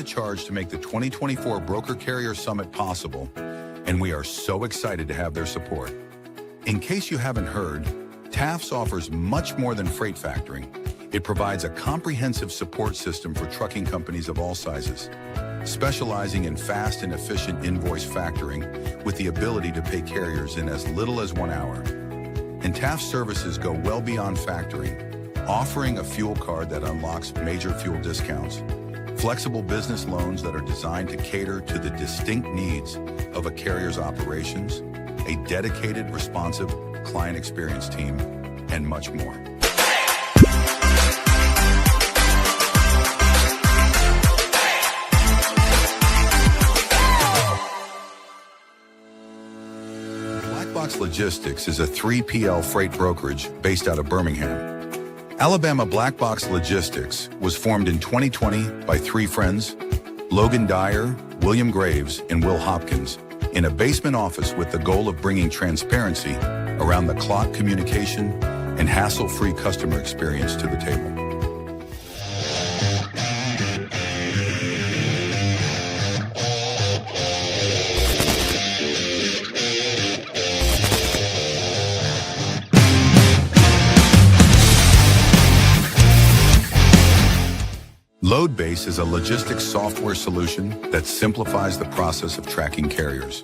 charge to make the 2024 Broker Carrier Summit possible, and we are so excited to have their support. In case you haven't heard, TAFS offers much more than freight factoring. It provides a comprehensive support system for trucking companies of all sizes, specializing in fast and efficient invoice factoring with the ability to pay carriers in as little as 1 hour. And TAF's services go well beyond factoring, offering a fuel card that unlocks major fuel discounts, flexible business loans that are designed to cater to the distinct needs of a carrier's operations, a dedicated, responsive client experience team, and much more. Black Box Logistics is a 3PL freight brokerage based out of Birmingham. Alabama Black Box Logistics was formed in 2020 by 3 friends, Logan Dyer, William Graves, and Will Hopkins, in a basement office with the goal of bringing transparency around the clock communication and hassle-free customer experience to the table. Loadbase is a logistics software solution that simplifies the process of tracking carriers.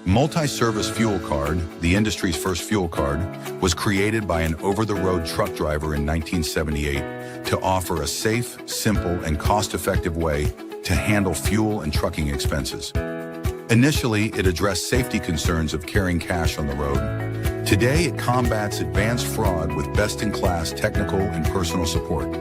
Multi-service fuel card, the industry's first fuel card, was created by an over-the-road truck driver in 1978 to offer a safe, simple, and cost-effective way to handle fuel and trucking expenses. Initially, it addressed safety concerns of carrying cash on the road. Today, it combats advanced fraud with best-in-class technical and personal support.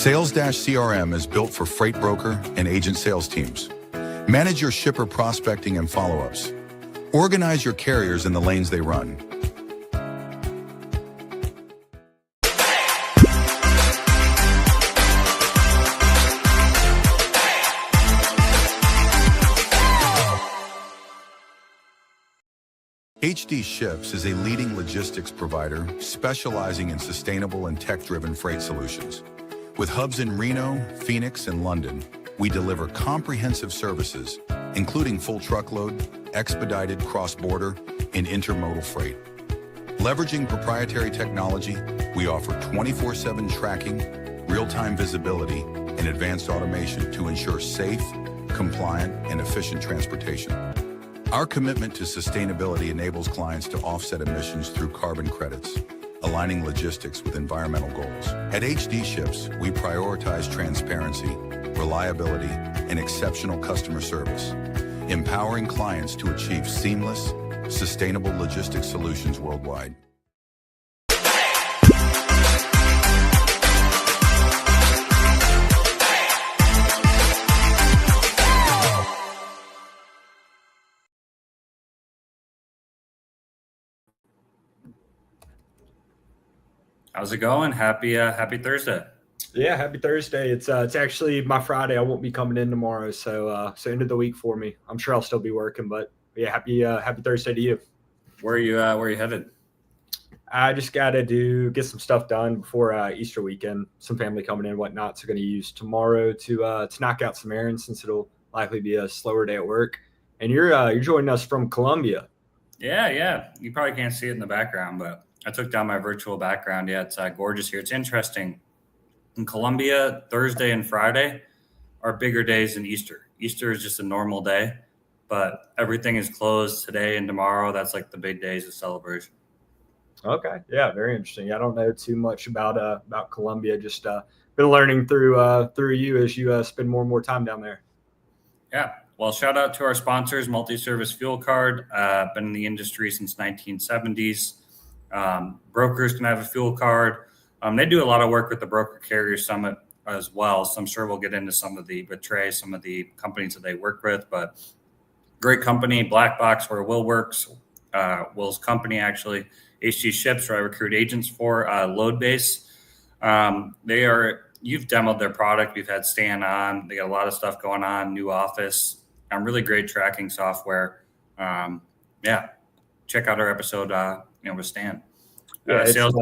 Sales-CRM is built for freight broker and agent sales teams. Manage your shipper prospecting and follow-ups. Organize your carriers in the lanes they run. HD Ships is a leading logistics provider specializing in sustainable and tech-driven freight solutions. With hubs in Reno, Phoenix, and London, we deliver comprehensive services, including full truckload, expedited cross-border, and intermodal freight. Leveraging proprietary technology, we offer 24/7 tracking, real-time visibility, and advanced automation to ensure safe, compliant, and efficient transportation. Our commitment to sustainability enables clients to offset emissions through carbon credits, aligning logistics with environmental goals. At HD Ships, we prioritize transparency, reliability, and exceptional customer service, empowering clients to achieve seamless, sustainable logistics solutions worldwide. How's it going? Happy Thursday. Yeah, happy Thursday. It's actually my Friday. I won't be coming in tomorrow, so end of the week for me. I'm sure I'll still be working, but yeah, happy Thursday to you. Where are you headed? I just got to get some stuff done before Easter weekend. Some family coming in and whatnot, so going to use tomorrow to knock out some errands since it'll likely be a slower day at work. And you're joining us from Columbia. Yeah. You probably can't see it in the background, but I took down my virtual background. Yeah, it's gorgeous here. It's interesting. In Columbia, Thursday and Friday are bigger days than Easter. Easter is just a normal day, but everything is closed today and tomorrow. That's like the big days of celebration. Okay, yeah, very interesting. I don't know too much about Colombia. Just been learning through you as you spend more and more time down there. Yeah. Well, shout out to our sponsors, Multi-Service Fuel Card. Been in the industry since 1970s. Brokers can have a fuel card. They do a lot of work with the Broker Carrier Summit as well. So I'm sure we'll get into with Trey, some of the companies that they work with, but great company, Black Box, where Will works, Will's company actually, HG Ships, where I recruit agents for, Load Base. You've demoed their product. We've had Stan on. They got a lot of stuff going on, new office, really great tracking software. Check out our episode, with Stan. Sales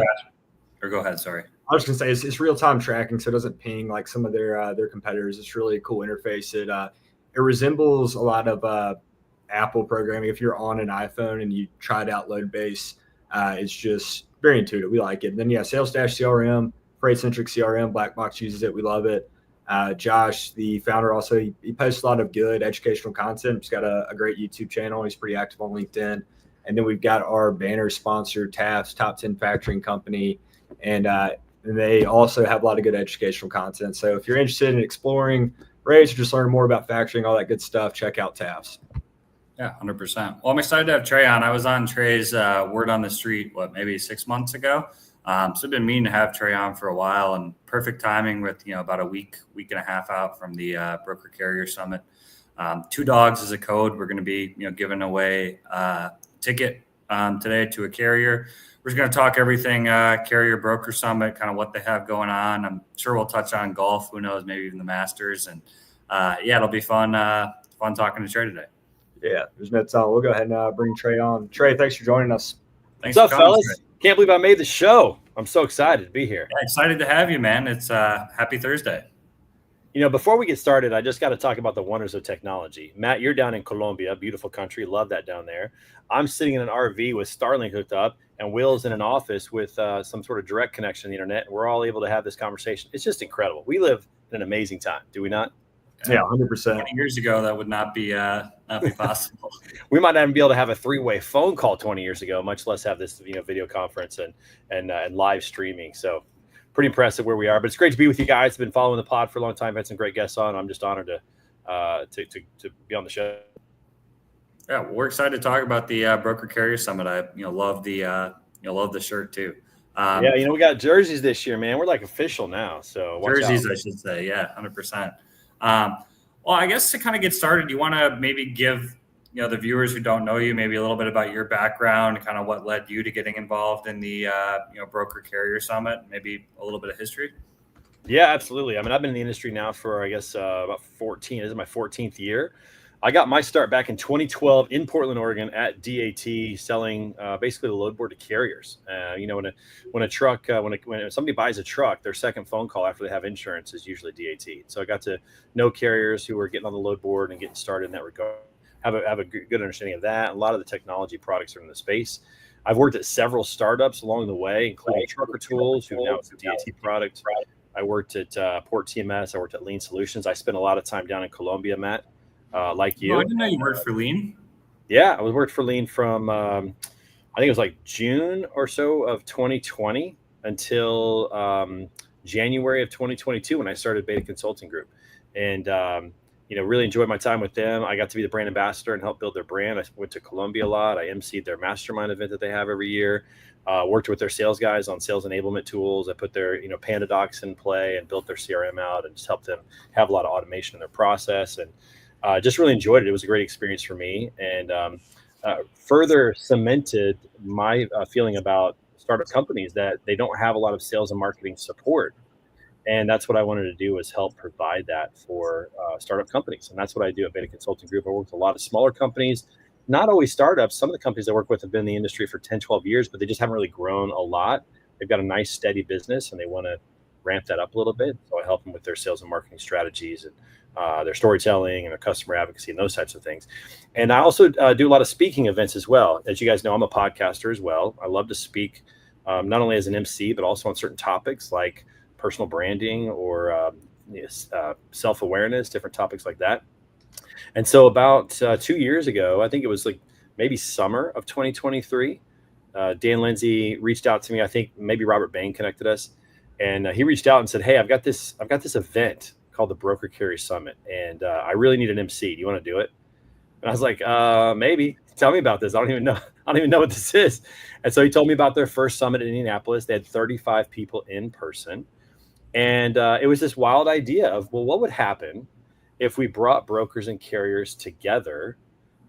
or go ahead. Sorry. I was going to say it's real time tracking, so it doesn't ping like some of their competitors. It's really a cool interface. It resembles a lot of Apple programming. If you're on an iPhone and you tried out Loadbase, it's just very intuitive. We like it. And then Sales Dash CRM, Freight Centric CRM, Black Box uses it. We love it. Josh, the founder, also he posts a lot of good educational content. He's got a great YouTube channel. He's pretty active on LinkedIn. And then we've got our banner sponsor, TAF's Top 10 Factoring Company, and they also have a lot of good educational content. So if you're interested in exploring rates or just learning more about factoring, all that good stuff, check out TAF's. Yeah, 100%. Well, I'm excited to have Trey on. I was on Trey's Word on the Street, maybe 6 months ago. So I've been meaning to have Trey on for a while, and perfect timing with, about a week and a half out from the Broker Carrier Summit. 2 dogs is a code. We're going to be, giving away a ticket today to a carrier. We're just going to talk everything Carrier Broker Summit, kind of what they have going on. I'm sure we'll touch on golf. Who knows? Maybe even the Masters. And it'll be fun talking to Trey today. Yeah, there's no time. We'll go ahead and bring Trey on. Trey, thanks for joining us. Thanks. What's up, fellas? Trey. Can't believe I made the show. I'm so excited to be here. Yeah, excited to have you, man. It's happy Thursday. Before we get started, I just got to talk about the wonders of technology. Matt, you're down in Colombia, beautiful country. Love that down there. I'm sitting in an RV with Starlink hooked up, and Will's in an office with some sort of direct connection to the internet. We're all able to have this conversation. It's just incredible. We live in an amazing time, do we not? Yeah, 100%. 20 years ago, that would not be possible. We might not even be able to have a 3-way phone call 20 years ago, much less have this video conference and live streaming. So pretty impressive where we are. But it's great to be with you guys. I've been following the pod for a long time. Had some great guests on. I'm just honored to be on the show. Yeah, we're excited to talk about the Broker Carrier Summit. I love the shirt too. We got jerseys this year, man. We're like official now. So jerseys, I should say. Yeah, 100%. Well, I guess to kind of get started, you want to maybe give the viewers who don't know you maybe a little bit about your background, kind of what led you to getting involved in the Broker Carrier Summit, maybe a little bit of history. Yeah, absolutely. I mean, I've been in the industry now for about 14. This is my 14th year. I got my start back in 2012 in Portland, Oregon at DAT, selling basically the load board to carriers. When somebody buys a truck, their second phone call after they have insurance is usually DAT. So I got to know carriers who were getting on the load board and getting started in that regard. Have a good understanding of that. A lot of the technology products are in the space. I've worked at several startups along the way, including Trucker Tools, who now is a DAT product. I worked at Port TMS. I worked at Lean Solutions. I spent a lot of time down in Colombia, Matt. Like you. Oh, I didn't know you worked for Lean. Yeah, I worked for Lean from I think it was like June or so of 2020 until January of 2022 when I started Beta Consulting Group, and really enjoyed my time with them. I got to be the brand ambassador and help build their brand. I went to Colombia a lot. I emceed their mastermind event that they have every year. Worked with their sales guys on sales enablement tools. I put their Panda Docs in play and built their CRM out and just helped them have a lot of automation in their process, and just really enjoyed it. It was a great experience for me, and further cemented my feeling about startup companies that they don't have a lot of sales and marketing support. And that's what I wanted to do, was help provide that for startup companies. And that's what I do at Beta Consulting Group. I work with a lot of smaller companies, not always startups. Some of the companies I work with have been in the industry for 10, 12 years, but they just haven't really grown a lot. They've got a nice, steady business, and they want to ramp that up a little bit. So I help them with their sales and marketing strategies and their storytelling and their customer advocacy and those types of things. And I also do a lot of speaking events as well. As you guys know, I'm a podcaster as well. I love to speak not only as an MC, but also on certain topics like personal branding or self-awareness, different topics like that. And so about 2 years ago, I think it was like maybe summer of 2023, Dan Lindsay reached out to me. I think maybe Robert Bain connected us, and he reached out and said, "Hey, I've got this event called the Broker Carrier Summit, and I really need an MC. Do you want to do it?" And I was like, "Maybe. Tell me about this. I don't even know. I don't even know what this is." And so he told me about their first summit in Indianapolis. They had 35 people in person, and it was this wild idea of, well, what would happen if we brought brokers and carriers together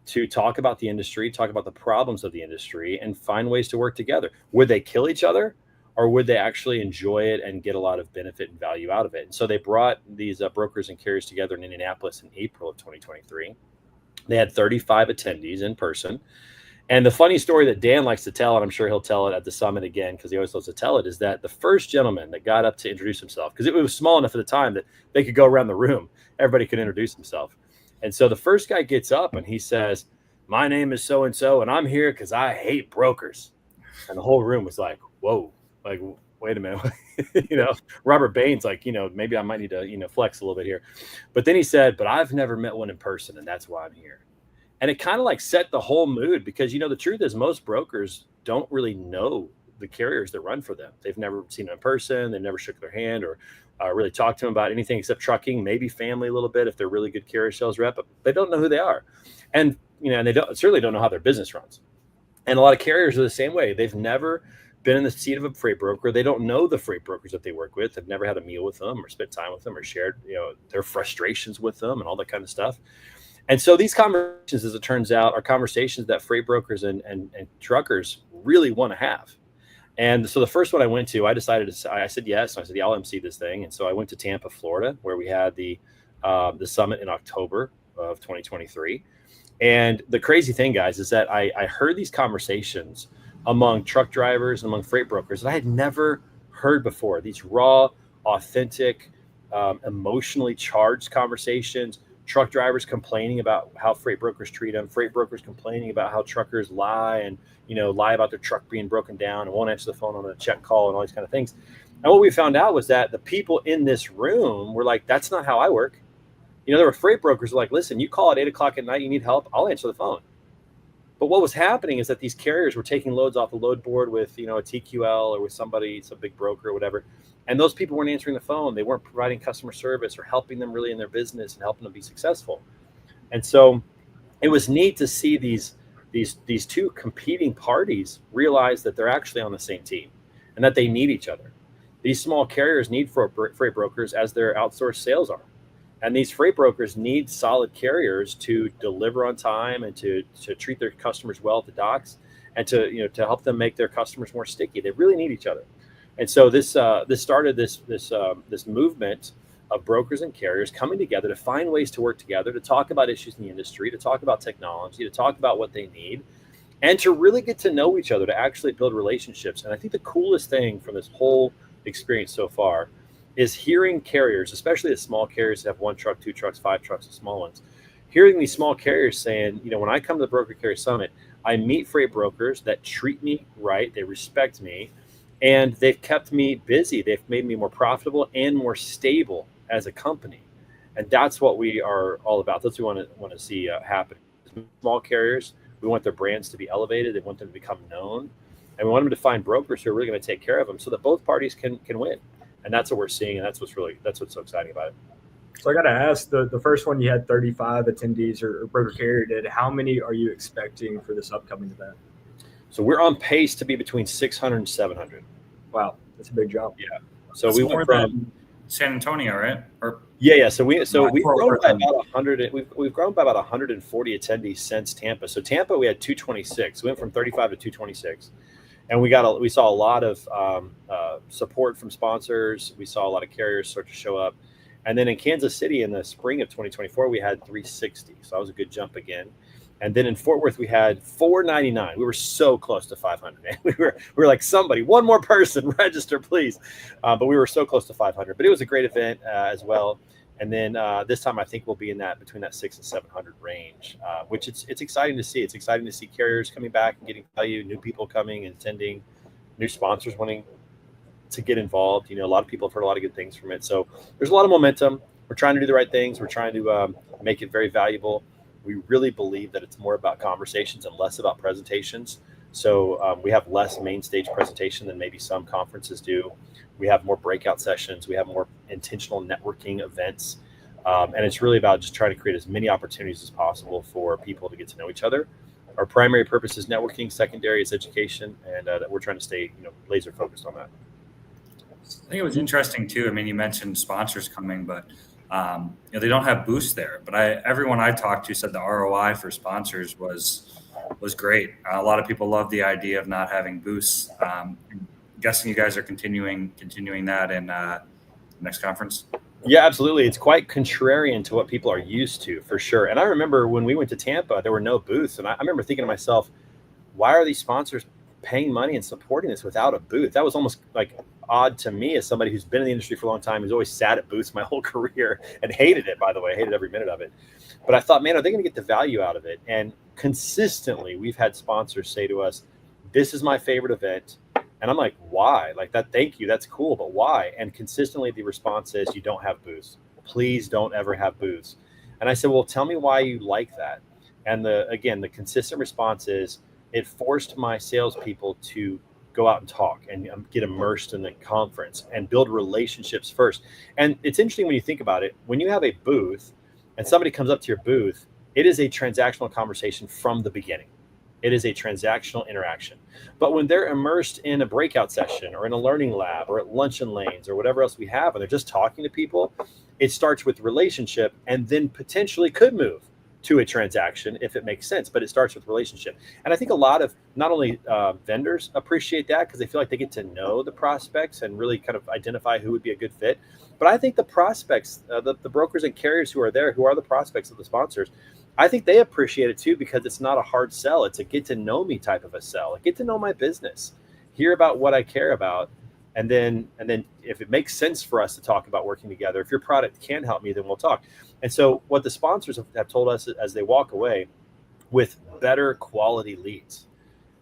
to talk about the industry, talk about the problems of the industry, and find ways to work together? Would they kill each other, or would they actually enjoy it and get a lot of benefit and value out of it? And so they brought these brokers and carriers together in Indianapolis in April of 2023. They had 35 attendees in person. And the funny story that Dan likes to tell, and I'm sure he'll tell it at the summit again because he always loves to tell it, is that the first gentleman that got up to introduce himself, because it was small enough at the time that they could go around the room, everybody could introduce himself. And so the first guy gets up and he says, "My name is so-and-so, and I'm here because I hate brokers." And the whole room was like, whoa, like, wait a minute. Robert Bain's like, maybe I might need to, flex a little bit here. But then he said, "But I've never met one in person, and that's why I'm here." And it kind of like set the whole mood because, the truth is most brokers don't really know the carriers that run for them. They've never seen them in person. They've never shook their hand or really talked to them about anything except trucking, maybe family a little bit if they're really good carrier sales rep, but they don't know who they are. And, and they certainly don't know how their business runs. And a lot of carriers are the same way. They've never been in the seat of a freight broker. They don't know the freight brokers that they work with. They've never had a meal with them or spent time with them or shared, their frustrations with them and all that kind of stuff. And so these conversations, as it turns out, are conversations that freight brokers and truckers really want to have. And so the first one I went to, I said yes. And I said, "Yeah, I'll MC this thing." And so I went to Tampa, Florida, where we had the summit in October of 2023. And the crazy thing, guys, is that I heard these conversations among truck drivers and among freight brokers that I had never heard before. These raw, authentic, emotionally charged conversations. Truck drivers complaining about how freight brokers treat them, freight brokers complaining about how truckers lie and, lie about their truck being broken down and won't answer the phone on a check call and all these kind of things. And what we found out was that the people in this room were like, "That's not how I work." There were freight brokers who were like, "Listen, you call at 8:00 at night, you need help, I'll answer the phone." But what was happening is that these carriers were taking loads off the load board with, a TQL or with somebody, some big broker or whatever. And those people weren't answering the phone. They weren't providing customer service or helping them really in their business and helping them be successful. And so it was neat to see these two competing parties realize that they're actually on the same team and that they need each other. These small carriers need freight brokers as their outsourced sales arm. And these freight brokers need solid carriers to deliver on time and to treat their customers well at the docks and to help them make their customers more sticky. They really need each other. And so this started this movement of brokers and carriers coming together to find ways to work together, to talk about issues in the industry, to talk about technology, to talk about what they need, and to really get to know each other, to actually build relationships. And I think the coolest thing from this whole experience so far is hearing carriers, especially the small carriers that have 1 truck, 2 trucks, 5 trucks, the small ones, hearing these small carriers saying, when I come to the Broker Carrier Summit, I meet freight brokers that treat me right, they respect me, and they've kept me busy. They've made me more profitable and more stable as a company. And that's what we are all about. That's what we want to see happen. Small carriers, we want their brands to be elevated. They want them to become known. And we want them to find brokers who are really going to take care of them so that both parties can win. And that's what we're seeing. And that's what's so exciting about it. So I got to ask, the first one you had 35 attendees or broker carrier did. How many are you expecting for this upcoming event? So we're on pace to be between 600 and 700. Wow, that's a big jump. Yeah. So that's we went from San Antonio, right? Yeah. So we've grown by about 100. We've grown by about 140 attendees since Tampa. So Tampa, we had 226. We went from 35 to 226, and we saw a lot of support from sponsors. We saw a lot of carriers start to show up, and then in Kansas City in the spring of 2024, we had 360. So that was a good jump again. And then in Fort Worth, we had 499. We were so close to 500. We were like, somebody, one more person, register, please. But we were so close to 500. But it was a great event as well. And then this time, I think we'll be in between that 600 and 700 range, which it's exciting to see. It's exciting to see carriers coming back and getting value, new people coming and attending, new sponsors wanting to get involved. A lot of people have heard a lot of good things from it. So there's a lot of momentum. we're trying to do the right things. We're trying to make it very valuable. We really believe that it's more about conversations and less about presentations. So we have less main stage presentation than maybe some conferences do. We have more breakout sessions. We have more intentional networking events. And it's really about just trying to create as many opportunities as possible for people to get to know each other. Our primary purpose is networking, secondary is education, and we're trying to stay laser focused on that. I think it was interesting too. I mean, you mentioned sponsors coming, but they don't have booths there. But everyone I talked to said the ROI for sponsors was great. A lot of people love the idea of not having booths. I'm guessing you guys are continuing that in next conference. Yeah, absolutely. It's quite contrarian to what people are used to, for sure. And I remember when we went to Tampa, there were no booths, and I remember thinking to myself, why are these sponsors paying money and supporting this without a booth? That was almost like odd to me as somebody who's been in the industry for a long time, who's always sat at booths my whole career and hated it, by the way, hated every minute of it. But I thought, man, are they going to get the value out of it? And consistently, we've had sponsors say to us, this is my favorite event. And I'm like, why? Like that, thank you. That's cool. But why? And consistently the response is, you don't have booths. Please don't ever have booths. And I said, well, tell me why you like that. And the consistent response is, it forced my salespeople to go out and talk and get immersed in the conference and build relationships first. And it's interesting when you think about it, when you have a booth and somebody comes up to your booth, it is a transactional conversation from the beginning. It is a transactional interaction. But when they're immersed in a breakout session or in a learning lab or at luncheon lanes or whatever else we have, and they're just talking to people, it starts with relationship and then potentially could move to a transaction if it makes sense, but it starts with relationship. And I think a lot of not only vendors appreciate that because they feel like they get to know the prospects and really kind of identify who would be a good fit. But I think the prospects, the brokers and carriers who are there, who are the prospects of the sponsors, I think they appreciate it too, because it's not a hard sell. It's a get to know me type of a sell. Like, get to know my business, hear about what I care about. And then if it makes sense for us to talk about working together, if your product can help me, then we'll talk. And so what the sponsors have told us as they walk away with better quality leads,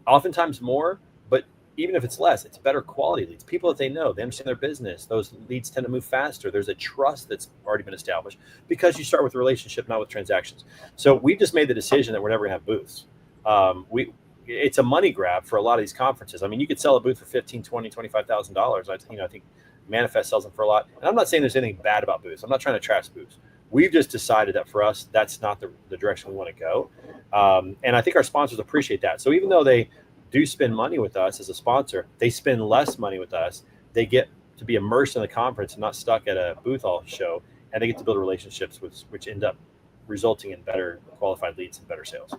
oftentimes more, but even if it's less, it's better quality leads. People that they know, they understand their business. Those leads tend to move faster. There's a trust that's already been established because you start with a relationship, not with transactions. So we've just made the decision that we're never going to have booths. It's a money grab for a lot of these conferences. I mean, you could sell a booth for $15,000, $20,000, $25,000. I think Manifest sells them for a lot. And I'm not saying there's anything bad about booths. I'm not trying to trash booths. We've just decided that for us, that's not the direction we want to go. And I think our sponsors appreciate that. So even though they do spend money with us as a sponsor, they spend less money with us. They get to be immersed in the conference and not stuck at a booth all show. And they get to build relationships which end up resulting in better qualified leads and better sales.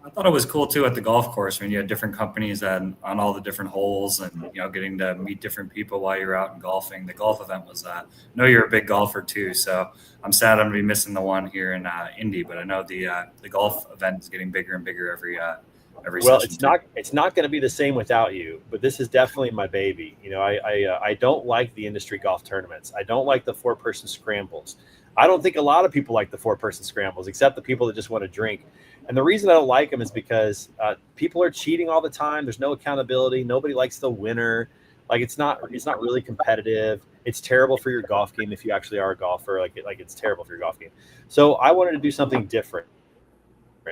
I thought it was cool too at the golf course when you had different companies on all the different holes and, getting to meet different people while you're out and golfing. The golf event was that. I know you're a big golfer too, so I'm sad I'm going to be missing the one here in Indy, but I know the golf event is getting bigger and bigger every well, session. it's not going to be the same without you, but this is definitely my baby. I don't like the industry golf tournaments. I don't like the 4-person scrambles. I don't think a lot of people like the 4-person scrambles, except the people that just want to drink. And the reason I don't like them is because people are cheating all the time. There's no accountability. Nobody likes the winner. Like, it's not really competitive. It's terrible for your golf game if you actually are a golfer. Like it's terrible for your golf game. So I wanted to do something different.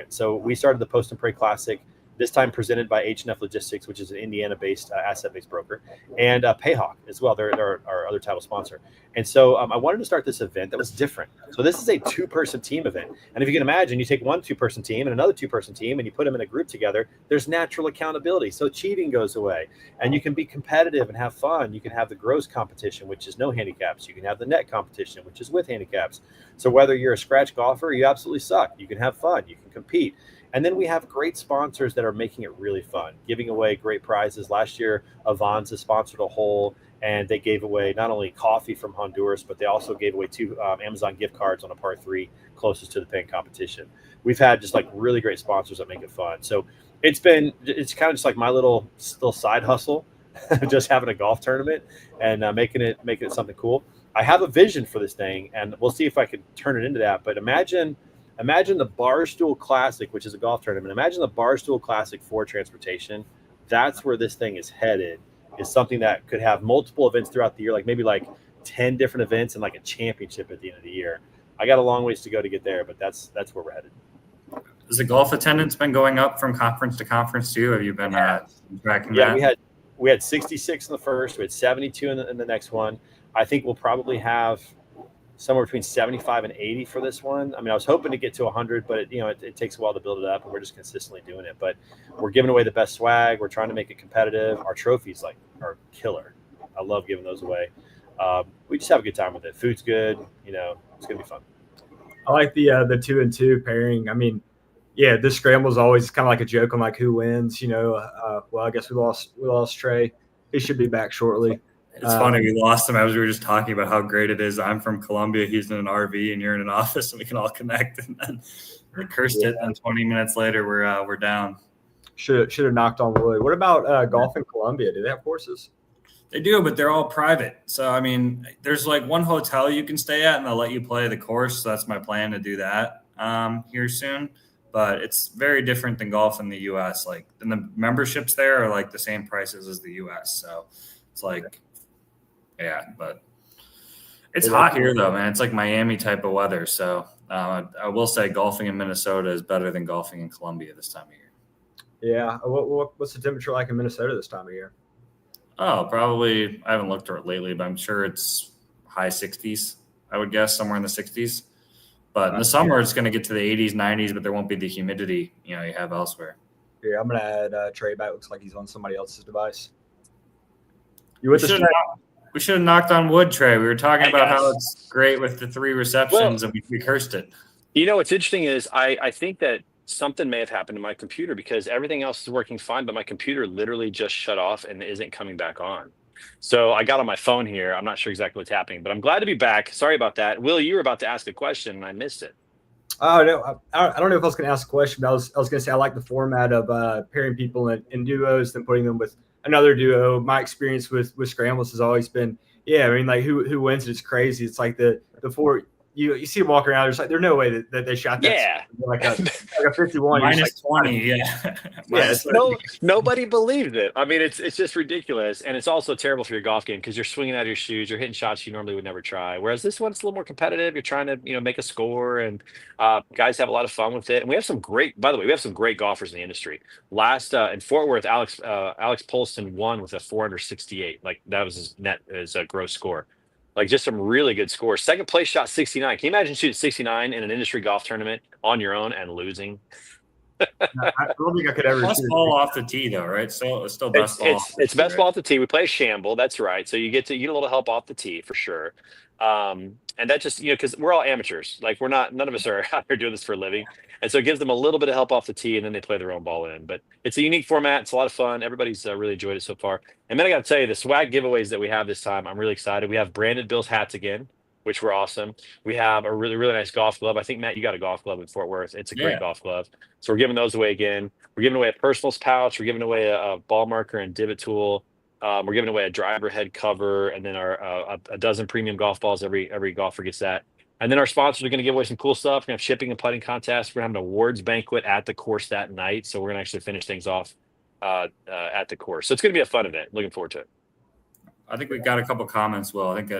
So we started the Post and Pray Classic, this time presented by H&F Logistics, which is an Indiana-based asset-based broker, and Payhawk as well. They're our other title sponsor. And so I wanted to start this event that was different. So this is a 2-person team event. And if you can imagine, you take one 2-person team and another 2-person team and you put them in a group together, there's natural accountability. So cheating goes away and you can be competitive and have fun. You can have the gross competition, which is no handicaps. You can have the net competition, which is with handicaps. So whether you're a scratch golfer or you absolutely suck, you can have fun, you can compete. And then we have great sponsors that are making it really fun, giving away great prizes. Last year, Avanza sponsored a hole, and they gave away not only coffee from Honduras, but they also gave away 2 Amazon gift cards on a par 3 closest to the paying competition. We've had just like really great sponsors that make it fun. So it's kind of just like my little side hustle, just having a golf tournament and making it something cool. I have a vision for this thing, and we'll see if I can turn it into that. But imagine the Barstool Classic, which is a golf tournament. Imagine the Barstool Classic for transportation. That's where this thing is headed, is something that could have multiple events throughout the year, like maybe like 10 different events and like a championship at the end of the year. I got a long ways to go to get there, but that's where we're headed. Has the golf attendance been going up from conference to conference too? Have you been tracking that? We had 66 in the first. We had 72 in the next one. I think we'll probably have somewhere between 75 and 80 for this one. I mean, I was hoping to get to 100, but it takes a while to build it up, and we're just consistently doing it. But we're giving away the best swag. We're trying to make it competitive. Our trophies are killer. I love giving those away. We just have a good time with it. Food's good. It's gonna be fun. I like the 2-and-2 pairing. I mean, yeah, this scramble is always kind of like a joke on like who wins. Well, I guess we lost Trey. He should be back shortly. It's funny we lost him as we were just talking about how great it is. I'm from Columbia, he's in an RV, and you're in an office, and we can all connect. And then we cursed it, and 20 minutes later we're down. Should have knocked on wood. What about golf in Columbia? Do they have courses? They do, but they're all private. So I mean, there's like one hotel you can stay at, and they'll let you play the course. So that's my plan to do that here soon. But it's very different than golf in the U.S. Like, and the memberships there are like the same prices as the U.S. So it's like. Yeah, but it's hot here though, man. It's like Miami type of weather. So I will say golfing in Minnesota is better than golfing in Columbia this time of year. Yeah. What's the temperature like in Minnesota this time of year? Oh, probably. I haven't looked at it lately, but I'm sure it's high 60s. I would guess somewhere in the 60s. But in the summer, it's going to get to the 80s, 90s, but there won't be the humidity you have elsewhere. Yeah, I'm going to add Trey back. Looks like he's on somebody else's device. You with us? We should have knocked on wood, Trey. We were talking about how it's great with the 3 receptions, and we cursed it. What's interesting is I think that something may have happened to my computer because everything else is working fine, but my computer literally just shut off and isn't coming back on. So I got on my phone here. I'm not sure exactly what's happening, but I'm glad to be back. Sorry about that. Will, you were about to ask a question, and I missed it. Oh, no. I don't know if I was going to ask a question, but I was going to say I like the format of pairing people in duos, then putting them with another duo. My experience with scrambles has always been, I mean, like who wins it is crazy. It's like the 4 you see them walking around. There's like there's no way that they shot that. Yeah, like a 51 minus 20. Yeah, nobody believed it. I mean, it's just ridiculous, and it's also terrible for your golf game because you're swinging out of your shoes. You're hitting shots you normally would never try. Whereas this one's a little more competitive. You're trying to make a score, and guys have a lot of fun with it. And we have some great. By the way, we have some great golfers in the industry. Last in Fort Worth, Alex Polston won with a 468. Like that was his gross score. Like just some really good scores. Second place shot 69. Can you imagine shooting 69 in an industry golf tournament on your own and losing? I don't think I could ever. Best ball off the tee, though, right? So it's still best ball. It's best ball off the tee. We play a shamble. That's right. So you get a little help off the tee for sure. And that just because we're all amateurs. Like none of us are out here doing this for a living, and so it gives them a little bit of help off the tee, and then they play their own ball in. But it's a unique format. It's a lot of fun. Everybody's really enjoyed it so far. And then I got to tell you, the swag giveaways that we have this time, I'm really excited. We have branded Bill's hats again, which were awesome. We have a really, really nice golf glove. I think, Matt, you got a golf glove in Fort Worth. It's a great golf glove. So we're giving those away again. We're giving away a personals pouch. We're giving away a ball marker and divot tool. We're giving away a driver head cover, and then a dozen premium golf balls. Every golfer gets that. And then our sponsors are going to give away some cool stuff. We're going to have shipping and putting contests. We're going to have an awards banquet at the course that night. So we're going to actually finish things off at the course. So it's going to be a fun event. Looking forward to it. I think we got a couple comments. Well, I think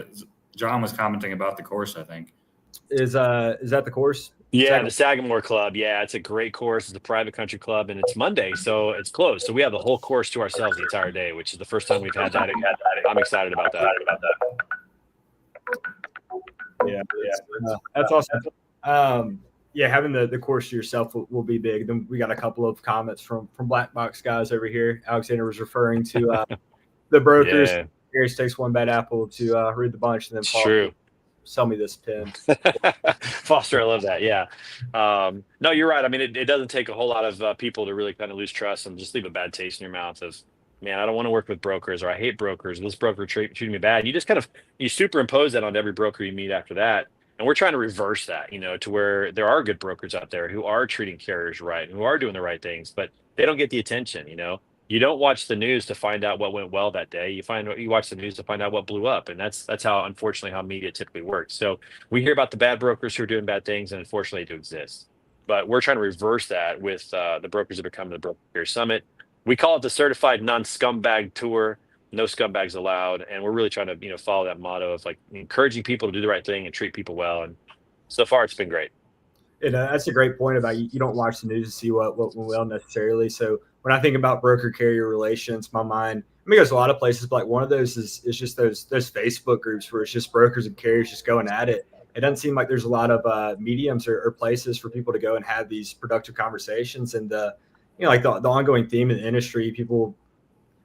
John was commenting about the course, I think. Is that the course? Yeah, the Sagamore Club. Yeah, it's a great course. It's a private country club, and it's Monday, so it's closed. So we have the whole course to ourselves the entire day, which is the first time we've had that. I'm excited about that. Yeah, that's awesome. Having the course to yourself will be big. Then we got a couple of comments from Black Box guys over here. Alexander was referring to the brokers. Yeah. Harris takes one bad apple to read the bunch, and then True. Sell me this pin. Foster, I love that. Yeah. No, you're right. I mean, it doesn't take a whole lot of people to really kind of lose trust and just leave a bad taste in your mouth of, man, I don't want to work with brokers, or I hate brokers. This broker treated me bad. You just you superimpose that on every broker you meet after that. And we're trying to reverse that, to where there are good brokers out there who are treating carriers right and who are doing the right things, but they don't get the attention. You don't watch the news to find out what went well that day. You watch the news to find out what blew up. And that's how, unfortunately, how media typically works. So we hear about the bad brokers who are doing bad things, and unfortunately they do exist. But we're trying to reverse that with the brokers that are coming to the Broker Carrier Summit. We call it the Certified Non-Scumbag Tour. no scumbags allowed. And we're really trying to, follow that motto of like encouraging people to do the right thing and treat people well. And so far it's been great. And that's a great point about you don't watch the news to see what went well necessarily. So when I think about broker carrier relations, my mind, goes a lot of places, but like one of those is just those Facebook groups where it's just brokers and carriers just going at it. It doesn't seem like there's a lot of mediums or places for people to go and have these productive conversations. And like the ongoing theme in the industry, people,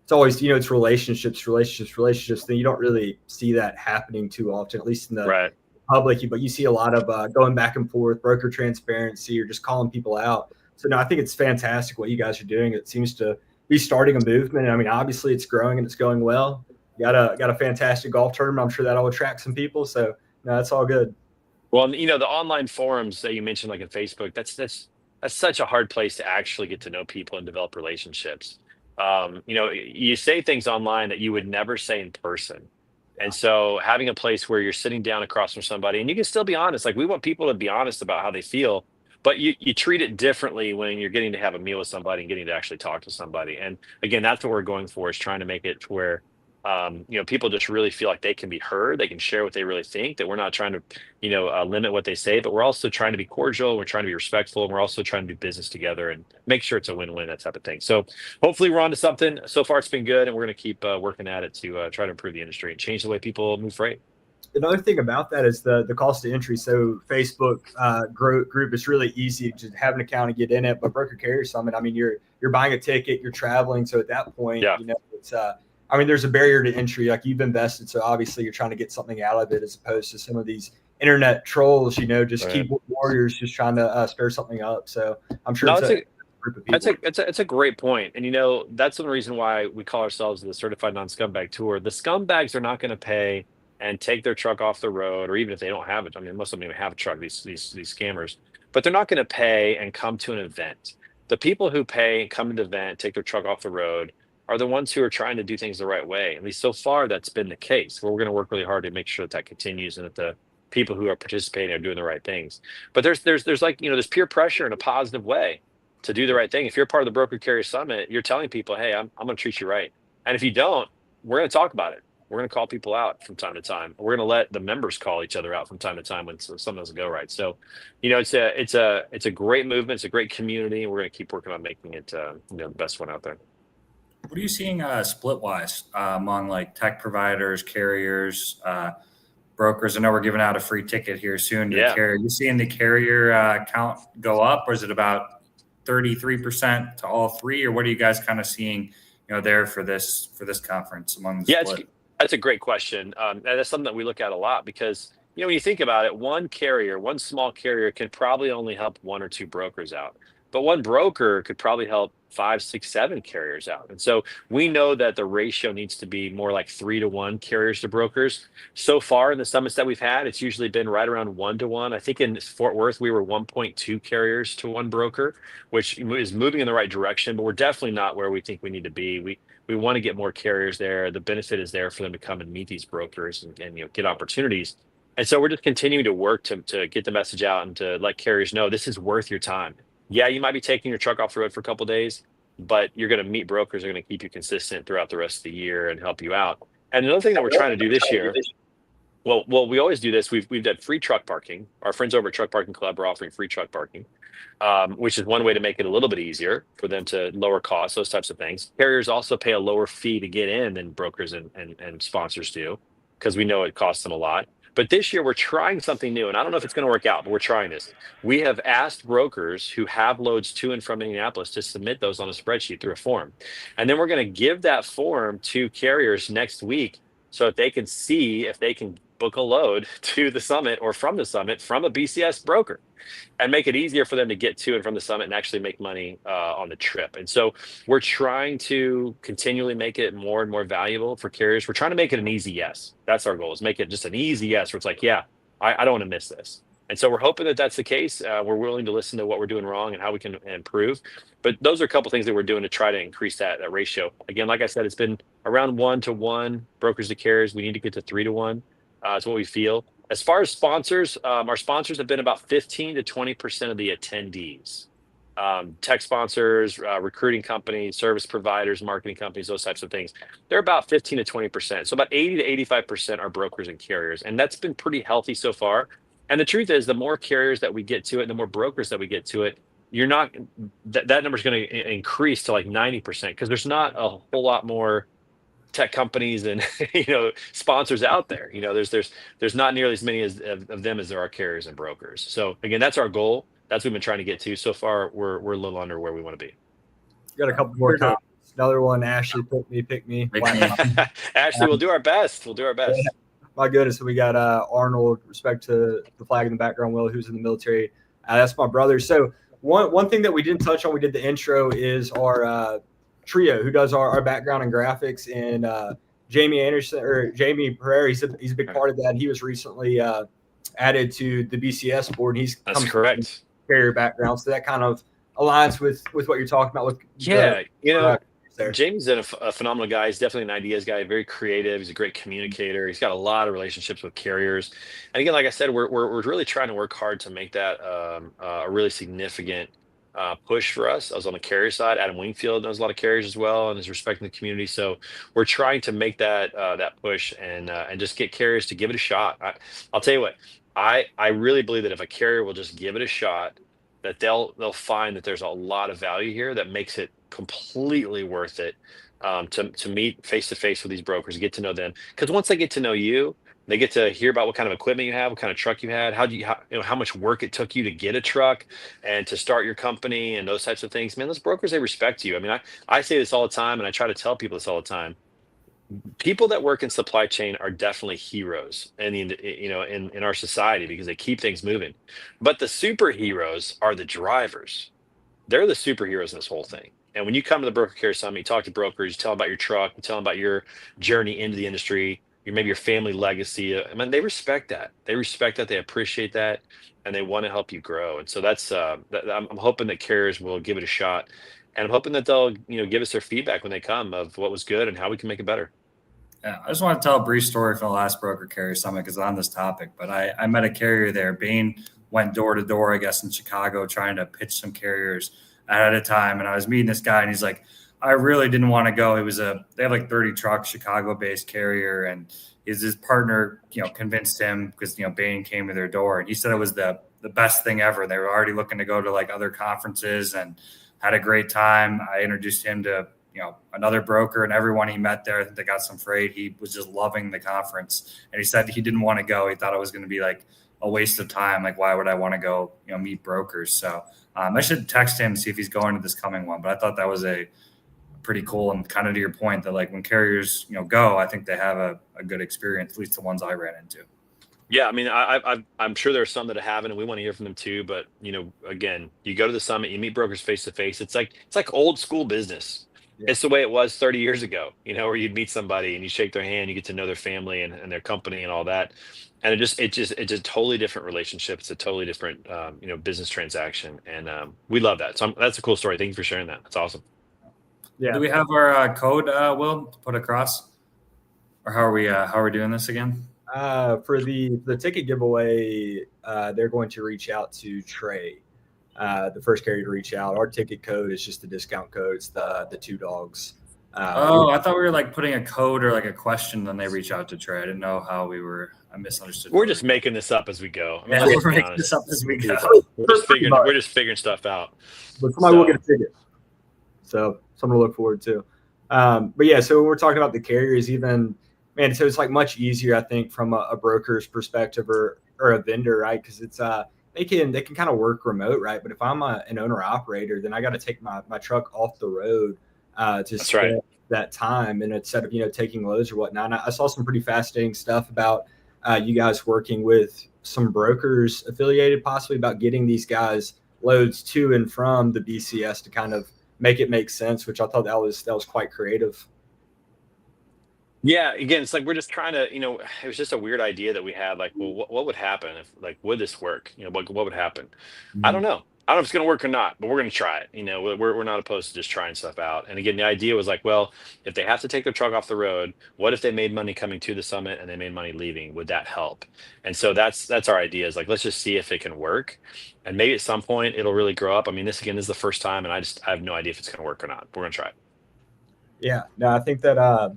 it's always, it's relationships. Then you don't really see that happening too often, at least in the public. But you see a lot of going back and forth, broker transparency, or just calling people out. So no, I think it's fantastic what you guys are doing. It seems to be starting a movement. Obviously it's growing and it's going well. You got a fantastic golf tournament. I'm sure that'll attract some people. So no, that's all good. Well, the online forums that you mentioned, like in Facebook, that's such a hard place to actually get to know people and develop relationships. You say things online that you would never say in person. And so having a place where you're sitting down across from somebody and you can still be honest, like we want people to be honest about how they feel, but you treat it differently when you're getting to have a meal with somebody and getting to actually talk to somebody. And again, that's what we're going for, is trying to make it to where people just really feel like they can be heard, they can share what they really think, that we're not trying to, limit what they say, but we're also trying to be cordial, we're trying to be respectful, and we're also trying to do business together and make sure it's a win-win, that type of thing. So hopefully we're on to something. So far it's been good, and we're going to keep working at it to try to improve the industry and change the way people move freight. Another thing about that is the cost of entry. So Facebook group is really easy to have an account and get in it, but Broker Carrier Summit, you're buying a ticket, you're traveling. So at that point, it's there's a barrier to entry. Like you've invested, so obviously you're trying to get something out of it, as opposed to some of these internet trolls, just keyboard warriors just trying to stir something up. So I'm sure it's a group of people. It's a great point. And that's one reason why we call ourselves the Certified Non-Scumbag Tour. The scumbags are not going to pay and take their truck off the road, or even if they don't have it. Most of them even have a truck, these scammers, but they're not going to pay and come to an event. The people who pay and come to the event, take their truck off the road, are the ones who are trying to do things the right way. At least so far, that's been the case. We're going to work really hard to make sure that continues, and that the people who are participating are doing the right things. But there's like, there's peer pressure in a positive way to do the right thing. If you're part of the Broker Carrier Summit, you're telling people, hey, I'm going to treat you right. And if you don't, we're going to talk about it. We're going to call people out from time to time. We're going to let the members call each other out from time to time when something doesn't go right. So, it's a great movement. It's a great community. And we're going to keep working on making it, the best one out there. What are you seeing split wise among like tech providers, carriers, brokers? I know we're giving out a free ticket here soon to the carrier. Are you seeing the carrier count go up, or is it about 33% to all three, or what are you guys kind of seeing, there for this conference among the split? That's a great question. And that's something that we look at a lot, because, when you think about it, one small carrier can probably only help one or two brokers out. But one broker could probably help 5, 6, 7 carriers out. And so we know that the ratio needs to be more like 3-to-1 carriers to brokers. So far in the summits that we've had, it's usually been right around 1-to-1. I think in Fort Worth, we were 1.2 carriers to one broker, which is moving in the right direction, but we're definitely not where we think we need to be. We want to get more carriers there. The benefit is there for them to come and meet these brokers and get opportunities. And so we're just continuing to work to get the message out and to let carriers know this is worth your time. Yeah, you might be taking your truck off the road for a couple of days, but you're going to meet brokers who are going to keep you consistent throughout the rest of the year and help you out. And another thing that we're trying to do this year, well, we always do this. We've done free truck parking. Our friends over at Truck Parking Club are offering free truck parking, which is one way to make it a little bit easier for them to lower costs, those types of things. Carriers also pay a lower fee to get in than brokers and sponsors do, because we know it costs them a lot. But this year we're trying something new, and I don't know if it's going to work out, but we're trying this. We have asked brokers who have loads to and from Indianapolis to submit those on a spreadsheet through a form. And then we're going to give that form to carriers next week so that they can see if they can book a load to the summit or from the summit from a BCS broker, and make it easier for them to get to and from the summit and actually make money on the trip. And so we're trying to continually make it more and more valuable for carriers. We're trying to make it an easy yes. That's our goal, is make it just an easy yes, where it's like, yeah, I don't want to miss this. And so we're hoping that that's the case. We're willing to listen to what we're doing wrong and how we can improve. But those are a couple of things that we're doing to try to increase that ratio. Again, like I said, it's been around 1-to-1 brokers to carriers. We need to get to 3-to-1. That's what we feel. As far as sponsors, our sponsors have been about 15 to 20% of the attendees. tech sponsors, recruiting companies, service providers, marketing companies, those types of things. They're about 15 to 20%. So about 80 to 85% are brokers and carriers. And that's been pretty healthy so far. And the truth is, the more carriers that we get to it, the more brokers that we get to it, you're not that number is going to increase to like 90% because there's not a whole lot more tech companies and sponsors out there. There's not nearly as many of them as there are carriers and brokers. So again, that's our goal. That's what we've been trying to get to. So far, we're a little under where we want to be. Got a couple more comments. Another one, Ashley, pick me. Ashley, we'll do our best. Yeah. My goodness, we got Arnold, respect to the flag in the background, Will, who's in the military. That's my brother. So one thing that we didn't touch on, we did the intro, is our trio who does our background and graphics, and Jamie Anderson or Jamie Pereira. He's a big part of that. He was recently added to the BCS board. That's correct. Carrier background, so that kind of aligns with what you're talking about. Jamie's a phenomenal guy. He's definitely an ideas guy, very creative. He's a great communicator. He's got a lot of relationships with carriers. And again, like I said, we're really trying to work hard to make that a really significant push for us. I was on the carrier side. Adam Wingfield knows a lot of carriers as well and is respecting the community. So we're trying to make that push and just get carriers to give it a shot. I'll tell you what, I really believe that if a carrier will just give it a shot, that they'll find that there's a lot of value here that makes it completely worth it to meet face to face with these brokers, get to know them. Because once they get to know you, they get to hear about what kind of equipment you have, what kind of truck you had, how much work it took you to get a truck and to start your company and those types of things. Man, those brokers, they respect you. I mean, I say this all the time, and I try to tell people this all the time. People that work in supply chain are definitely heroes in our society because they keep things moving. But the superheroes are the drivers. They're the superheroes in this whole thing. And when you come to the Broker Care Summit, you talk to brokers, you tell them about your truck, you tell them about your journey into the industry, maybe your family legacy. I mean, they respect that. They respect that. They appreciate that, and they want to help you grow. And so that's I'm hoping that carriers will give it a shot, and I'm hoping that they'll give us their feedback when they come of what was good and how we can make it better. Yeah, I just want to tell a brief story from the last Broker Carrier Summit because on this topic. But I met a carrier there. Bain went door to door, I guess, in Chicago trying to pitch some carriers at a time. And I was meeting this guy, and he's like, I really didn't want to go. They have like 30 trucks, Chicago-based carrier, and his partner, convinced him because Bain came to their door, and he said it was the best thing ever. They were already looking to go to like other conferences and had a great time. I introduced him to another broker, and everyone he met there, I think they got some freight. He was just loving the conference, and he said he didn't want to go. He thought it was going to be like a waste of time. Like, why would I want to go, meet brokers? So I should text him, see if he's going to this coming one. But I thought that was a pretty cool, and kind of to your point that like when carriers, go, I think they have a good experience, at least the ones I ran into. Yeah, I mean, I'm sure there are some that haven't, and we want to hear from them too. But again, you go to the summit, you meet brokers face to face. It's like old school business. Yeah. It's the way it was 30 years ago, where you'd meet somebody and you shake their hand, you get to know their family and their company and all that. And it's a totally different relationship. It's a totally different, business transaction. And we love that. So that's a cool story. Thank you for sharing that. That's awesome. Yeah. Do we have our code, Will, to put across? Or how are we doing this again? For the ticket giveaway, they're going to reach out to Trey. The first carrier to reach out. Our ticket code is just the discount code. It's the two dogs. I thought we were like putting a code or like a question, then they reach out to Trey. I didn't know how we were. I misunderstood. We're just making this up as we go. I mean, we're making this up as we go. We're just figuring stuff out. But somebody will get a ticket. So something to look forward to. But yeah, so when we're talking about the carriers, so it's like much easier, I think, from a broker's perspective or a vendor, right? Because it's they can kind of work remote, right? But if I'm an owner operator, then I got to take my truck off the road to spend that time, and instead of taking loads or whatnot. And I saw some pretty fascinating stuff about you guys working with some brokers affiliated, possibly, about getting these guys loads to and from the BCS to kind of make sense, which I thought that was quite creative. Yeah, again, it's like we're just trying to, it was just a weird idea that we had. Like, well, what would happen if, like, would this work? What would happen? Mm-hmm. I don't know. I don't know if it's going to work or not, but we're going to try it. We're not opposed to just trying stuff out. And again, the idea was like, well, if they have to take their truck off the road, what if they made money coming to the summit and they made money leaving? Would that help? And so that's our idea, is like, let's just see if it can work. And maybe at some point it'll really grow up. I mean, this again is the first time, and I have no idea if it's going to work or not. We're going to try it. Yeah, no, I think that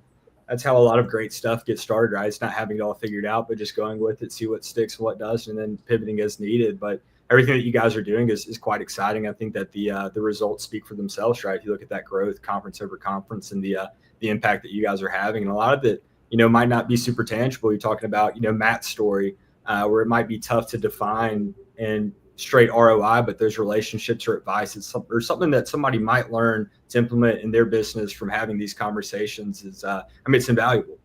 that's how a lot of great stuff gets started, right? It's not having it all figured out, but just going with it, see what sticks and what does, and then pivoting as needed. But everything that you guys are doing is quite exciting. I think that the results speak for themselves, right? If you look at that growth, conference over conference, and the impact that you guys are having, and a lot of it, might not be super tangible. You're talking about, Matt's story, where it might be tough to define and straight ROI, but those relationships or advice or something that somebody might learn to implement in their business from having these conversations is, it's invaluable.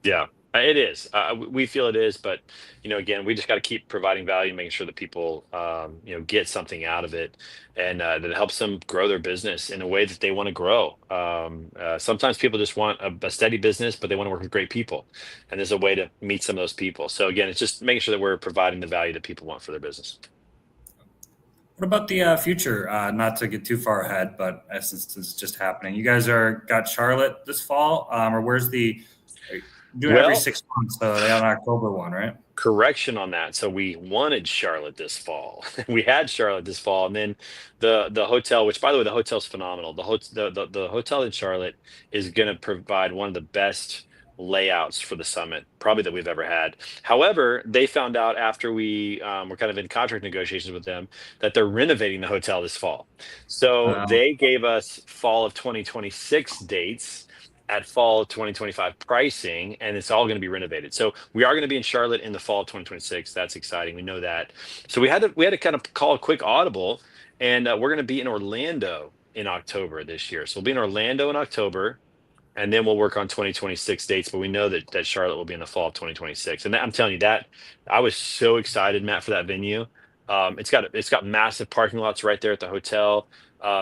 Yeah, it is. We feel it is, but again, we just got to keep providing value, making sure that people, get something out of it, and that it helps them grow their business in a way that they want to grow. Sometimes people just want a steady business, but they want to work with great people, and there's a way to meet some of those people. So again, it's just making sure that we're providing the value that people want for their business. What about the future? Not to get too far ahead, but since it's just happening, you guys got Charlotte this fall, or where's the? Do every 6 months, so they have an October one, right? Correction on that. So we wanted Charlotte this fall. We had Charlotte this fall, and then the hotel, which by the way, the hotel's phenomenal. The hotel in Charlotte is going to provide one of the best layouts for the summit probably that we've ever had. However, they found out after we were kind of in contract negotiations with them that they're renovating the hotel this fall. So they gave us fall of 2026 dates at fall of 2025 pricing, and it's all going to be renovated. So we are going to be in Charlotte in the fall of 2026. That's exciting. We know that. So we had to kind of call a quick audible, and we're going to be in Orlando in October this year. So we'll be in Orlando in October, and then we'll work on 2026 dates. But we know that Charlotte will be in the fall of 2026. And I'm telling you that I was so excited, Matt, for that venue. It's got massive parking lots right there at the hotel.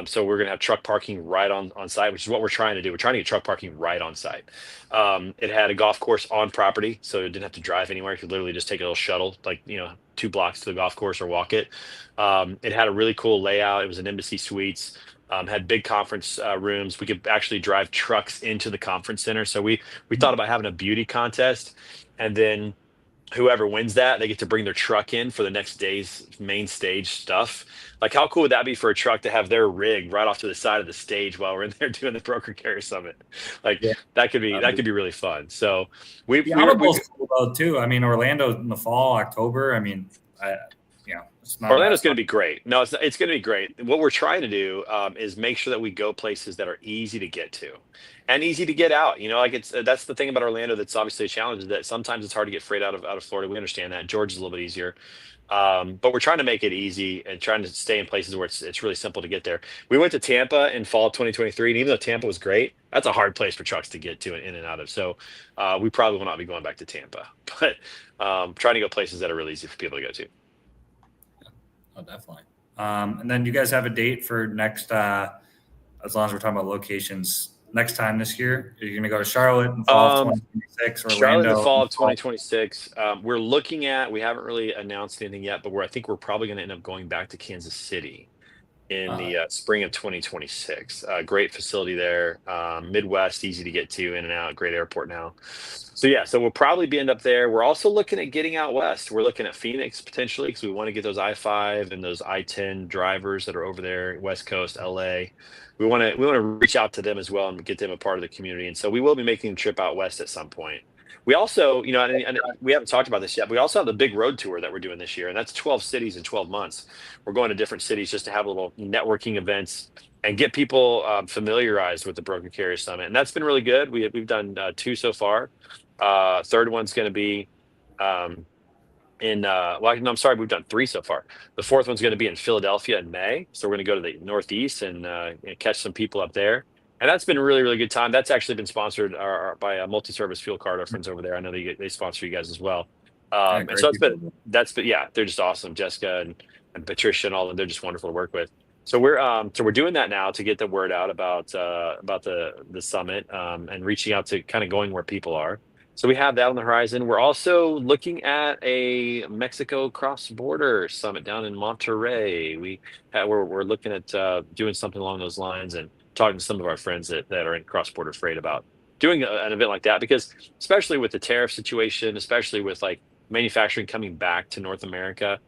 So we're going to have truck parking right on site, which is what we're trying to do. We're trying to get truck parking right on site. It had a golf course on property, so it didn't have to drive anywhere. You could literally just take a little shuttle, 2 blocks to the golf course, or walk it. It had a really cool layout. It was an Embassy Suites. Had big conference rooms. We could actually drive trucks into the conference center. So we thought about having a beauty contest, and then whoever wins that, they get to bring their truck in for the next day's main stage stuff. Like, how cool would that be for a truck to have their rig right off to the side of the stage while we're in there doing the Broker Carrier Summit? That could be really fun. So the Audible's cool though too. I mean, Orlando in the fall, October. I mean, it's not Orlando's going to be great. No, it's going to be great. What we're trying to do is make sure that we go places that are easy to get to and easy to get out. That's the thing about Orlando that's obviously a challenge, is that sometimes it's hard to get freight out of Florida. We understand that. Georgia's a little bit easier. But we're trying to make it easy and trying to stay in places where it's really simple to get there. We went to Tampa in fall of 2023, and even though Tampa was great, that's a hard place for trucks to get to and in and out of. So we probably will not be going back to Tampa, but trying to go places that are really easy for people to go to. Oh, definitely. And then you guys have a date for next, as long as we're talking about locations, next time this year? Are you going to go to Charlotte in fall of 2026 or Charlotte Orlando in the fall of 2026? We're looking at, we haven't really announced anything yet, but I think we're probably going to end up going back to Kansas City in the spring of 2026. Great facility there. Midwest, easy to get to, in and out, great airport now. So we'll probably end up there. We're also looking at getting out west. We're looking at Phoenix potentially, because we want to get those I-5 and those I-10 drivers that are over there, West Coast, LA. We want to reach out to them as well and get them a part of the community. And so we will be making a trip out west at some point. We also, and we haven't talked about this yet, but we also have the big road tour that we're doing this year, and that's 12 cities in 12 months. We're going to different cities just to have little networking events and get people familiarized with the Broker Carrier Summit. And that's been really good. We've done 2 so far. Third one's going to be we've done 3 so far. The 4th one's going to be in Philadelphia in May. So we're going to go to the Northeast and catch some people up there. And that's been a really, really good time. That's actually been sponsored by a multi-service fuel card, our friends over there. I know they sponsor you guys as well. And so they're just awesome. Jessica and Patricia and all of them, they're just wonderful to work with. So we're doing that now to get the word out about the summit and reaching out to kind of going where people are. So we have that on the horizon. We're also looking at a Mexico cross-border summit down in Monterrey. We're looking at doing something along those lines and talking to some of our friends that are in cross-border freight about doing an event like that, because especially with the tariff situation, especially with like manufacturing coming back to North America,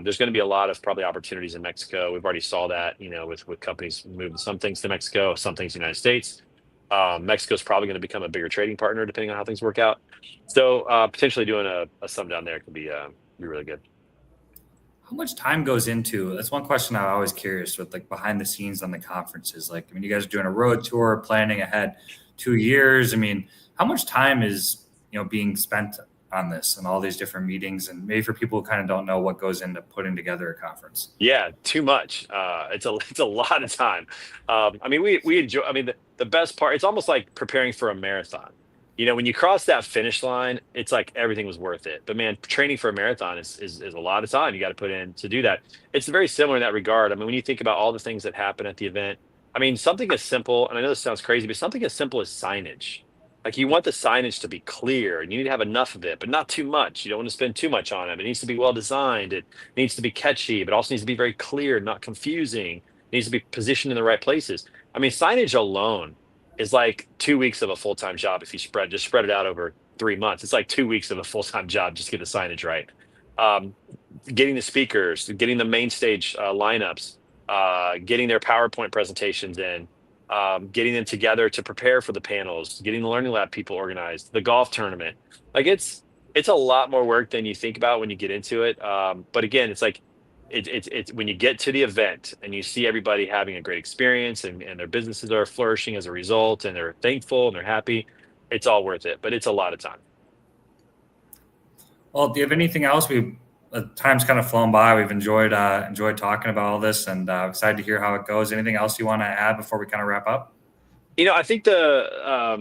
there's going to be a lot of probably opportunities in Mexico. We've already saw that, with companies moving some things to Mexico, some things to the United States. Mexico's probably going to become a bigger trading partner depending on how things work out. So potentially doing a sum down there could be really good. How much time goes into that's one question I'm always curious with, like behind the scenes on the conferences. Like, I mean, you guys are doing a road tour, planning ahead 2 years. I mean, how much time is being spent on this and all these different meetings? And maybe for people who kind of don't know what goes into putting together a conference. Yeah, too much. It's a lot of time. I mean, we enjoy. I mean, the best part. It's almost like preparing for a marathon. When you cross that finish line, it's like everything was worth it. But man, training for a marathon is a lot of time you got to put in to do that. It's very similar in that regard. I mean, when you think about all the things that happen at the event, I mean, something as simple, and I know this sounds crazy, but something as simple as signage. Like you want the signage to be clear and you need to have enough of it, but not too much. You don't want to spend too much on it. It needs to be well designed. It needs to be catchy, but also needs to be very clear, not confusing. It needs to be positioned in the right places. I mean, signage alone is like 2 weeks of a full-time job. If you spread it out over 3 months, it's like 2 weeks of a full-time job just to get the signage right. Getting the speakers, getting the main stage lineups, getting their PowerPoint presentations in, getting them together to prepare for the panels, getting the learning lab people organized, the golf tournament. Like it's a lot more work than you think about when you get into it. But again, it's like it's when you get to the event and you see everybody having a great experience and their businesses are flourishing as a result and they're thankful and they're happy, it's all worth it. But it's a lot of time. Well, do you have anything else? Time's kind of flown by. We've enjoyed talking about all this, and excited to hear how it goes. Anything else you want to add before we kind of wrap up? I think the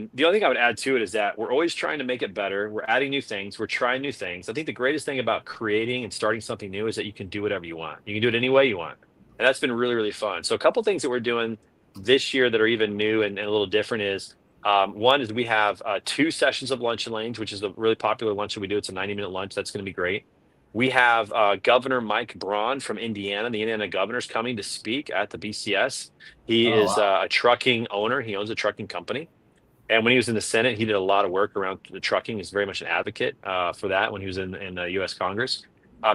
only thing I would add to it is that we're always trying to make it better. We're adding new things. We're trying new things. I think the greatest thing about creating and starting something new is that you can do whatever you want. You can do it any way you want, and that's been really, really fun. So a couple things that we're doing this year that are even new and a little different is one is we have 2 sessions of lunch and lanes, which is a really popular lunch that we do. It's a 90-minute lunch. That's going to be great. We have Governor Mike Braun from Indiana, the Indiana governor's coming to speak at the BCS. He is wow. a trucking owner. He owns a trucking company. And when he was in the Senate, he did a lot of work around the trucking. He's very much an advocate for that when he was in the U.S. Congress.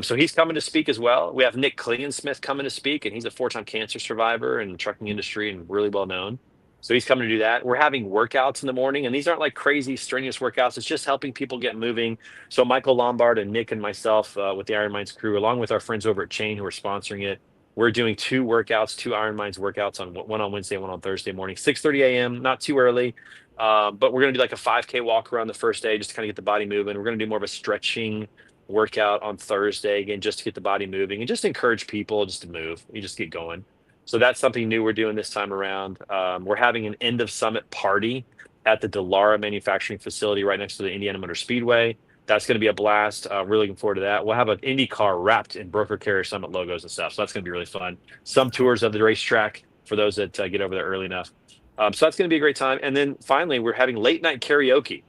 So he's coming to speak as well. We have Nick Cleansmith coming to speak, and he's a 4-time cancer survivor in the trucking industry and really well known. So he's coming to do that. We're having workouts in the morning, and these aren't like crazy strenuous workouts. It's just helping people get moving. So Michael Lombard and Nick and myself with the Iron Minds crew, along with our friends over at Chain who are sponsoring it, we're doing 2 workouts, 2 Iron Minds workouts, one on Wednesday, one on Thursday morning, 6:30 a.m., not too early. But we're going to do like a 5K walk around the first day just to kind of get the body moving. We're going to do more of a stretching workout on Thursday, again, just to get the body moving and just encourage people just to move. You just get going. So that's something new we're doing this time around. We're having an end of summit party at the Delara manufacturing facility right next to the Indiana Motor Speedway. That's going to be a blast. Really looking forward to that. We'll have an Indy car wrapped in Broker Carrier Summit logos and stuff. So that's going to be really fun. Some tours of the racetrack for those that get over there early enough. So that's going to be a great time. And then finally, we're having late night karaoke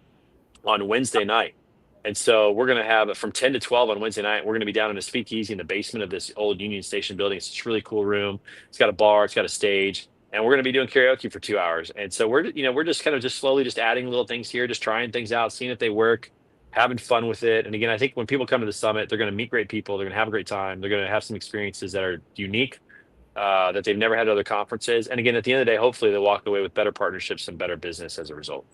on Wednesday night. And so we're going to have from 10 to 12 on Wednesday night. We're going to be down in a speakeasy in the basement of this old Union Station building. It's just a really cool room. It's got a bar. It's got a stage. And we're going to be doing karaoke for 2 hours. And so we're just kind of just slowly just adding little things here, just trying things out, seeing if they work, having fun with it. And again, I think when people come to the summit, they're going to meet great people. They're going to have a great time. They're going to have some experiences that are unique, that they've never had at other conferences. And again, at the end of the day, hopefully they walk away with better partnerships and better business as a result.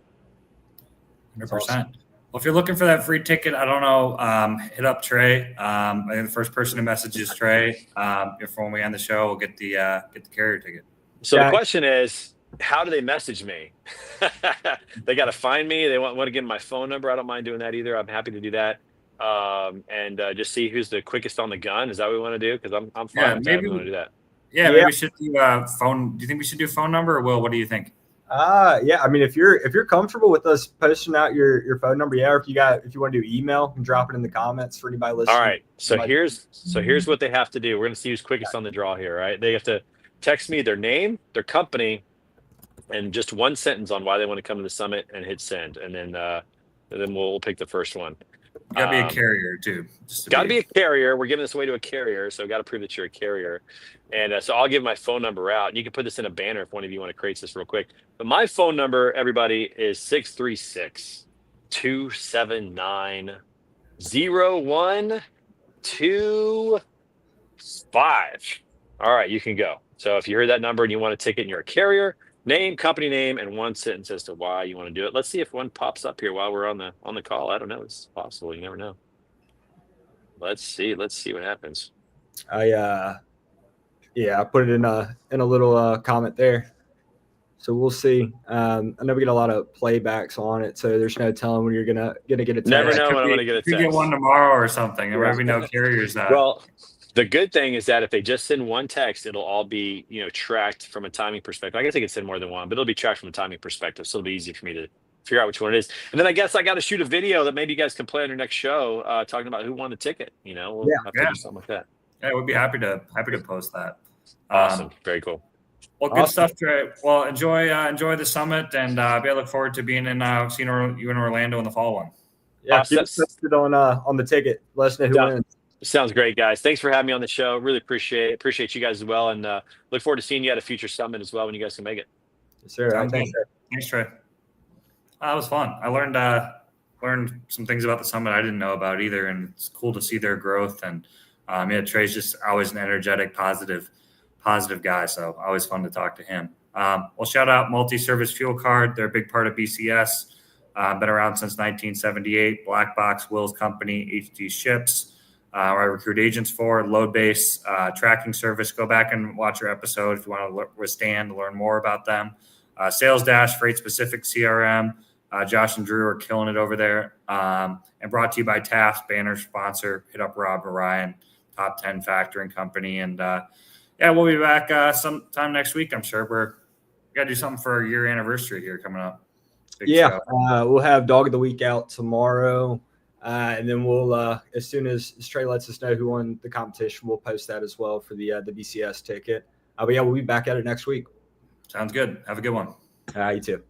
100%. Awesome. Well, if you're looking for that free ticket, I don't know, hit up Trey. I think the first person to message is Trey. If when we end the show, we'll get the carrier ticket. So the question is, how do they message me? They got to find me. They want to give my phone number. I don't mind doing that either. I'm happy to do that. And just see who's the quickest on the gun. Is that what we want to do? Because I'm fine with that. We want to do that. Yeah, maybe we should do phone. Do you think we should do phone number, or Will? What do you think? Yeah. I mean, if you're comfortable with us posting out your phone number, yeah. Or if you want to do email, you can drop it in the comments for anybody listening. All right. So here's what they have to do. We're going to see who's quickest on the draw here. Right? They have to text me their name, their company, and just one sentence on why they want to come to the summit, and hit send. And then and then we'll pick the first one. You gotta be a carrier too. Got to be a carrier. We're giving this away to a carrier, so got to prove that you're a carrier. And so I'll give my phone number out, and you can put this in a banner if one of you want to create this real quick. But my phone number, everybody, is 636-279-0125. All right, you can go. So if you heard that number and you want a ticket and you're a carrier, name, company name, and one sentence as to why you want to do it. Let's see if one pops up here while we're on the call. I don't know. It's possible. You never know. Let's see what happens. I put it in a little comment there. So we'll see. I know we get a lot of playbacks on it, so there's no telling when you're gonna get a text. Never know when I'm gonna get a text. You get one tomorrow or something. There might be no carriers that. Well, the good thing is that if they just send one text, it'll all be tracked from a timing perspective. I guess they could send more than one, but it'll be tracked from a timing perspective, so it'll be easy for me to figure out which one it is. And then I guess I got to shoot a video that maybe you guys can play on your next show, talking about who won the ticket. We'll have to do something like that. Yeah, we'd be happy to post that. Awesome, very cool. Well, good stuff, Trey. Well, enjoy the summit, and I look forward to being seeing you in Orlando in the fall one. Yeah, keep us posted on the ticket. Let us know who wins. Sounds great, guys. Thanks for having me on the show. Really appreciate you guys as well, and look forward to seeing you at a future summit as well when you guys can make it. Yes, sir. Thanks, Trey. That was fun. I learned some things about the summit I didn't know about either, and it's cool to see their growth. And Trey's just always an energetic, positive guy. So always fun to talk to him. Well, shout out Multi-Service Fuel Card. They're a big part of BCS. Been around since 1978. Black Box, Will's Company, HD Ships. I recruit agents for load base tracking service. Go back and watch your episode if you want to withstand, learn more about them. Sales Dash, Freight Specific CRM. Josh and Drew are killing it over there. And brought to you by Taft, banner sponsor. Hit up Rob or Ryan, top 10 factoring company. And we'll be back sometime next week. I'm sure we got to do something for our year anniversary here coming up. We'll have Dog of the Week out tomorrow. And then we'll, as soon as Trey lets us know who won the competition, we'll post that as well for the BCS ticket. We'll be back at it next week. Sounds good. Have a good one. You too.